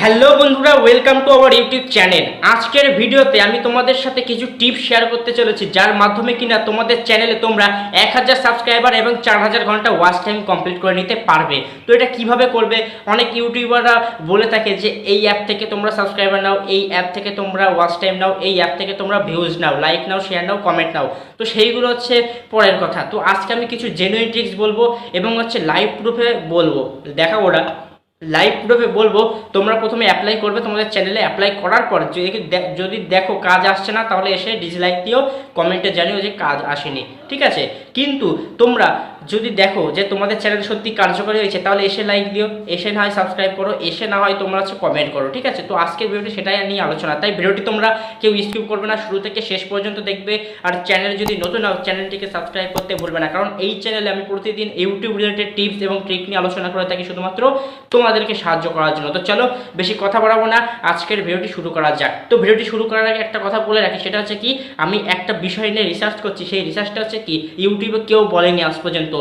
Hello বন্ধুরা, welcome to our YouTube channel. আজকের ভিডিওতে আমি তোমাদের সাথে কিছু টিপস শেয়ার করতে চলেছি, যার মাধ্যমে কিনা তোমাদের চ্যানেলে তোমরা 1000 সাবস্ক্রাইবার এবং 4000 ঘন্টা ওয়াচ টাইম কমপ্লিট করে নিতে পারবে। তো এটা কিভাবে করবে? অনেক ইউটিউবাররা বলে থাকে যে এই অ্যাপ থেকে তোমরা সাবস্ক্রাইবার নাও, এই অ্যাপ থেকে তোমরা ওয়াচ টাইম নাও, এই অ্যাপ থেকে তোমরা ভিউজ নাও, লাইক নাও, শেয়ার নাও, কমেন্ট নাও। তো সেইগুলো হচ্ছে পরের কথা। তো আজকে আমি কিছু জেনুইন ট্রিক্স বলবো এবং হচ্ছে লাইভ প্রুফে বলবো। দেখা ওরা লাইভ প্রুফে বলবো। তোমরা প্রথমে অ্যাপ্লাই করবে, তোমাদের চ্যানেলে অ্যাপ্লাই করার পর যদি দেখো কাজ আসছে না, তাহলে এসে ডিসলাইক দিও, কমেন্টে জানিও যে কাজ আসেনি, ঠিক আছে। কিন্তু তোমরা যদি দেখো যে তোমাদের চ্যানেল সত্যি কার্যকরী হয়েছে, তাহলে এসে লাইক দিও, এসে না হয় সাবস্ক্রাইব করো, এসে না হয় তোমরা হচ্ছে কমেন্ট করো, ঠিক আছে। তো আজকের ভিডিওটি সেটাই নিয়ে আলোচনা, তাই ভিডিওটি তোমরা কেউ স্কিপ করবে না, শুরু থেকে শেষ পর্যন্ত দেখবে। আর চ্যানেল যদি নতুন হও, চ্যানেলটিকে সাবস্ক্রাইব করতে ভুলবে না, কারণ এই চ্যানেলে আমি প্রতিদিন ইউটিউব রিলেটেড টিপস এবং ট্রিক নিয়ে আলোচনা করে থাকি, শুধুমাত্র তোমাদেরকে সাহায্য করার জন্য। তো চলো বেশি কথা বাড়াবো না, আজকের ভিডিওটি শুরু করা যাক। তো ভিডিওটি শুরু করার আগে একটা কথা বলে রাখি, সেটা হচ্ছে কি, আমি একটা বিষয় নিয়ে রিসার্চ করছি। সেই রিসার্চটা হচ্ছে কি, ইউটিউবে কেউ বলেনি আজ পর্যন্ত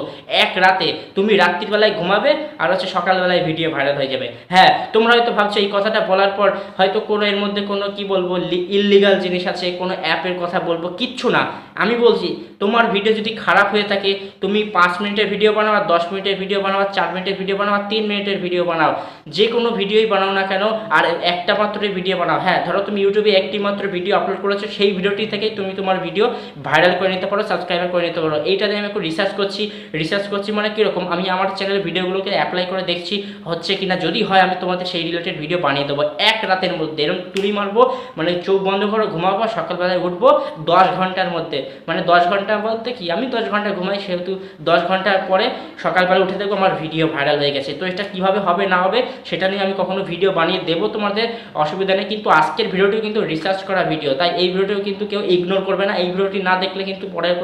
এক রাতে তুমি রাত্রিবেলায় ঘুমাবে আর হচ্ছে সকালবেলায় ভিডিও ভাইরাল হয়ে যাবে। হ্যাঁ, তোমরা হয়তো ভাবছো এই কথাটা বলার পর হয়তো কোনো এর মধ্যে কোনো কি বলবো ইললিগাল জিনিস আছে, কোনো অ্যাপের কথা বলবো, কিচ্ছু না। আমি বলছি তোমার ভিডিও যদি খারাপ হয়ে থাকে, তুমি 5 মিনিটের ভিডিও বানাও, 10 মিনিটের ভিডিও বানাও, 4 মিনিটের ভিডিও বানাও, 3 মিনিটের ভিডিও বানাও, যে কোনো ভিডিওই বানাও না কেন, আর একটা মাত্র ভিডিও বানাও। হ্যাঁ, ধরো তুমি ইউটিউবে একটি মাত্র ভিডিও আপলোড করেছো, সেই ভিডিওটি থেকেই তুমি তোমার ভিডিও ভাইরাল করে নিতে পারো, সাবস্ক্রাইবার করে নিতে পারো। এইটা নিয়ে আমি একটু রিসার্চ করছি মানে কীরকম, আমি আমার চ্যানেলের ভিডিওগুলোকে অ্যাপ্লাই করে দেখছি হচ্ছে কিনা। যদি হয় আমি তোমাদের সেই রিলেটেড ভিডিও বানিয়ে দেবো এক রাতের মধ্যে। এরকম তুলি মারবো, মানে চোখ বন্ধ করে ঘুমাবো, সকালবেলায় উঠবো 10 ঘন্টার মধ্যে। মানে 10 ঘন্টা বলতে কি, আমি 10 ঘন্টা ঘুমাই, সেহেতু 10 ঘন্টার পরে সকালবেলা উঠে দেখবো আমার ভিডিও ভাইরাল হয়ে গেছে। তো এটা কীভাবে হবে না হবে সেটা নিয়ে আমি কখনো ভিডিও বানিয়ে দেবো, তোমাদের অসুবিধা নেই। কিন্তু আজকের ভিডিওটি কিন্তু রিসার্চ করা ভিডিও, তাই এই ভিডিওটিও কিন্তু কেউ ইগনোর করবে না। এই ভিডিওটি না দেখলে কিন্তু পরের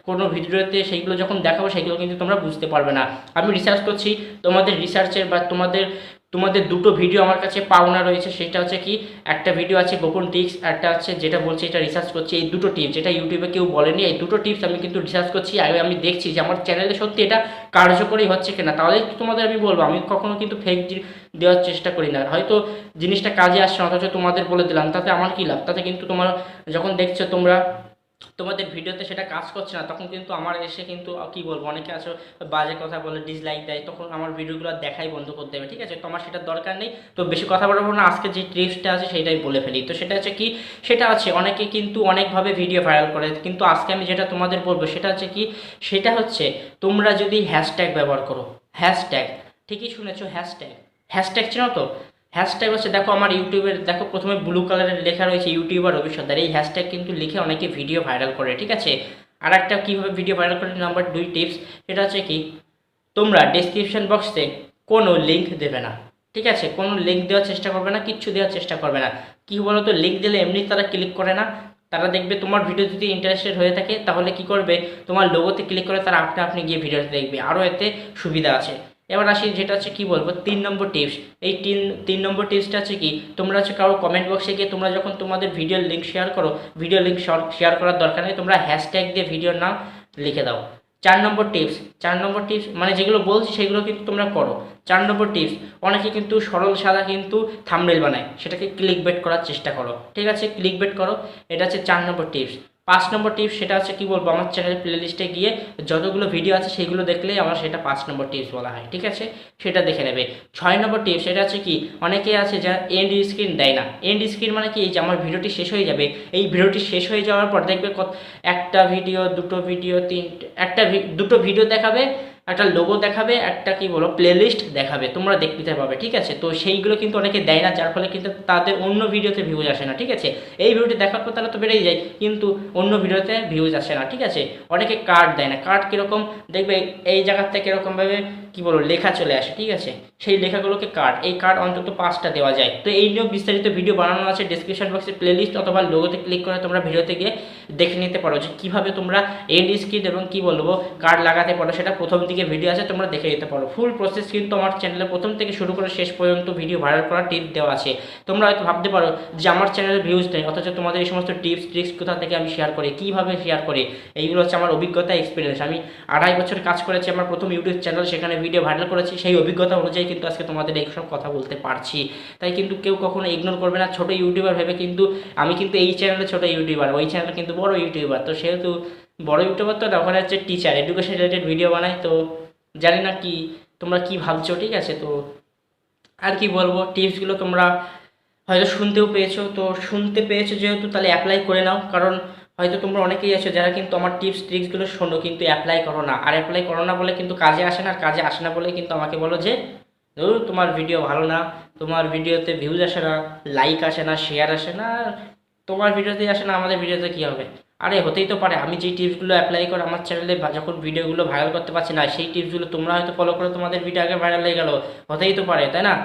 কোনো ভিডিওতে সেইগুলো যখন দেখাবো সেগুলো কিন্তু তোমরা বুঝতে পারবে না। আমি রিসার্চ করছি, তোমাদের রিসার্চের বা তোমাদের দুটো ভিডিও আমার কাছে পাওনা রয়েছে। সেটা হচ্ছে কি, একটা ভিডিও আছে গোপন টিপস, একটা হচ্ছে যেটা বলছি এটা রিসার্চ করছি। এই দুটো টিপস যেটা ইউটিউবে কেউ বলেনি, এই দুটো টিপস আমি কিন্তু রিসার্চ করছি। আগে আমি দেখছি যে আমার চ্যানেলে সত্যি এটা কার্যকরী হচ্ছে কিনা, তাহলে তোমাদের আমি বলবো। আমি কখনো কিন্তু ফেক দেওয়ার চেষ্টা করি না। হয়তো জিনিসটা কাজে আসছে না, অথচ তোমাদের বলে দিলাম, তাতে আমার কী লাভ? তাতে কিন্তু তোমার যখন দেখছো তোমাদের ভিডিওতে সেটা কাজ করছে না, তখন কিন্তু আমার এসে কিন্তু কি বলবো, অনেকে আছে বাজে কথা বলে, ডিসলাইক দেয়, তখন আমার ভিডিওগুলো দেখাই বন্ধ করতে দেবে, ঠিক আছে। তো আমার সেটার দরকার নেই। তো বেশি কথা বলবো না, আজকে যে টিপসটা আছে সেটাই বলে ফেলি। তো সেটা হচ্ছে কি, সেটা আছে অনেকে কিন্তু অনেকভাবে ভিডিও ভাইরাল করে, কিন্তু আজকে আমি যেটা তোমাদের বলবো সেটা হচ্ছে কি, সেটা হচ্ছে তোমরা যদি হ্যাশট্যাগ ব্যবহার করো। হ্যাশট্যাগ, ঠিকই শুনেছো, হ্যাশট্যাগ চেনো তো? হ্যাশট্যাগ হচ্ছে, দেখো আমার ইউটিউবের দেখো প্রথমে ব্লু কালারের লেখা রয়েছে ইউটিউবার রবি সর্দার। এই হ্যাশট্যাগ কিন্তু লিখে অনেকে ভিডিও ভাইরাল করে, ঠিক আছে। আর একটা কীভাবে ভিডিও ভাইরাল করে, নাম্বার 2 টিপস, সেটা হচ্ছে কি, তোমরা ডেসক্রিপশন বক্সে কোনো লিঙ্ক দেবে না, ঠিক আছে। কোনো লিঙ্ক দেওয়ার চেষ্টা করবে না, কিচ্ছু দেওয়ার চেষ্টা করবে না। কী বলো তো, লিঙ্ক দিলে এমনি তারা ক্লিক করে না, তারা দেখবে তোমার ভিডিও যদি ইন্টারেস্টেড হয়ে থাকে, তাহলে কি করবে, তোমার লোগোতে ক্লিক করে তারা আপনি গিয়ে ভিডিওতে দেখবে। আরও এতে সুবিধা আছে। এবার আসি যেটা হচ্ছে কি বলবো 3 নম্বর টিপস। এই তিন নম্বর টিপসটা হচ্ছে কি, তোমরা হচ্ছে কারো কমেন্ট বক্সে গিয়ে তোমরা যখন তোমাদের ভিডিওর লিঙ্ক শেয়ার করো, ভিডিও লিঙ্ক শেয়ার করার দরকার নেই, তোমরা হ্যাশট্যাগ দিয়ে ভিডিওর নাম লিখে দাও। 4 নম্বর টিপস মানে যেগুলো বলছি সেগুলো কিন্তু তোমরা করো। 4 নম্বর টিপস, অনেকে কিন্তু সরল সাদা কিন্তু থাম্বনেল বানায়, সেটাকে ক্লিক বেট করার চেষ্টা করো, ঠিক আছে, ক্লিক বেট করো। এটা হচ্ছে 4 নম্বর টিপস। 5 নম্বর টিপস, সেটা হচ্ছে কি বলবো, আমার চ্যানেলের প্লেলিস্টে গিয়ে যতগুলো ভিডিও আছে সেইগুলো দেখলেই আমার সেটা 5 নম্বর টিপস বলা হয়, ঠিক আছে, সেটা দেখে নেবে। 6 নম্বর টিপস, সেটা হচ্ছে কি, অনেকে আছে যা এন্ড স্ক্রিন দেয় না। এন্ড স্ক্রিন মানে কি, এই যে আমার ভিডিওটি শেষ হয়ে যাবে, এই ভিডিওটি শেষ হয়ে যাওয়ার পর দেখবে একটা ভিডিও, দুটো ভিডিও, দুটো ভিডিও দেখাবে, একটা লোগো দেখাবে, একটা কি বলো প্লেলিস্ট দেখাবে, তোমরা দেখতে পাবে, ঠিক আছে। তো সেইগুলো কিন্তু অনেকে দেয় না, যার ফলে কিন্তু তাদের অন্য ভিডিওতে ভিউজ আসে না, ঠিক আছে। এই ভিডিওটি দেখার পর তারা তো বেড়েই যায়, কিন্তু অন্য ভিডিওতে ভিউজ আসে না, ঠিক আছে। অনেকে কার্ড দেয় না। কার্ড কীরকম দেখবে, এই জায়গার থেকে এরকমভাবে কি বলো লেখা চলে আসে, ঠিক আছে, সেই লেখাগুলোকে কার্ড, এই কার্ড অন্তত 5টা দেওয়া যায়। তো এই নিয়েও বিস্তারিত ভিডিও বানানো আছে, ডেসক্রিপশন বক্সে প্লেলিস্ট অথবা লোগোতে ক্লিক করে তোমরা ভিডিওতে গিয়ে দেখে নিতে পারো যে কীভাবে তোমরা এন্ড স্ক্রিন এবং কি বলবো কার্ড লাগাতে পারো। সেটা প্রথম দিকে ভিডিও আছে, তোমরা দেখে নিতে পারো। ফুল প্রসেস কিন্তু আমার চ্যানেলে প্রথম থেকে শুরু করে শেষ পর্যন্ত ভিডিও ভাইরাল করার টিপস দেওয়া আছে। তোমরা হয়তো ভাবতে পারো যে আমার চ্যানেলে ভিউজ নেই, অথচ তোমাদের এই সমস্ত টিপস ট্রিক্স কোথা থেকে আমি শেয়ার করি, কীভাবে শেয়ার করি, এইগুলো হচ্ছে আমার অভিজ্ঞতা, এক্সপিরিয়েন্স। আমি 2.5 বছর কাজ করেছি, আমার প্রথম ইউটিউব চ্যানেল, সেখানে ভিডিও ভাইরাল করেছি, সেই অভিজ্ঞতা অনুযায়ী কিন্তু আজকে তোমাদের এইসব কথা বলতে পারছি। তাই কিন্তু কেউ কখনো ইগনোর করবে না ছোটো ইউটিউবার ভেবে। কিন্তু আমি কিন্তু এই চ্যানেলে ছোটো ইউটিউবার, ওই চ্যানেলে কিন্তু বড় ইউটিউবার। তো সেহেতু বড় ইউটিউবার তো না, ওখানে হচ্ছে টিচার, এডুকেশন রিলেটেড ভিডিও বানাই। তো জানি না কি তোমরা কি ভাবছো, ঠিক আছে। তো আর কি বলবো, টিপসগুলো তোমরা হয়তো শুনতেও পেয়েছো, তো শুনতে পেয়েছো যেহেতু তাহলে অ্যাপ্লাই করে নাও। কারণ হয়তো তোমরা অনেকেই আছো যারা কিন্তু আমার টিপস ট্রিক্সগুলো শোনো কিন্তু অ্যাপ্লাই করো না। আর অ্যাপ্লাই করো না বলে কিন্তু কাজে আসে না, আর কাজে আসে না বলে কিন্তু আমাকে বলো যে ধরুন তোমার ভিডিও ভালো না, তোমার ভিডিওতে ভিউজ আসে না, লাইক আসে না, শেয়ার আসে না, তোমার ভিডিওতেই আসে না, আমাদের ভিডিওতে কী হবে। আরে হতেই তো পারে আমি যেই টিপসগুলো অ্যাপ্লাই করে আমার চ্যানেলে যখন ভিডিওগুলো ভাইরাল করতে পারছি না, সেই টিপসগুলো তোমরা হয়তো ফলো করে তোমাদের ভিডিও আগে ভাইরাল হয়ে গেল, হতেই তো পারে, তাই না।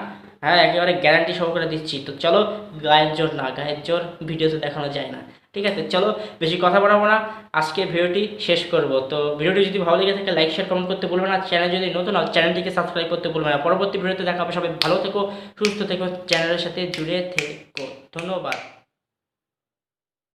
হ্যাঁ, একেবারে গ্যারান্টি সহকারে দিচ্ছি। তো চলো, গায়ের জোর না, গায়ের জোর ভিডিওতে দেখানো যায় না, ঠিক আছে। চলো, বেশি কথা বাড়াবো না, আজকে ভিডিওটি শেষ করব। তো ভিডিওটি যদি ভালো লেগে থাকে লাইক শেয়ার কমেন্ট করতে ভুলবে না। চ্যানেল যদি নতুন হয় চ্যানেলটিকে সাবস্ক্রাইব করতে ভুলবে না। পরবর্তী ভিডিওতে দেখা হবে। সবাই ভালো থেকো, সুস্থ থেকো, চ্যানেলের সাথে জুড়ে থেকো। ধন্যবাদ।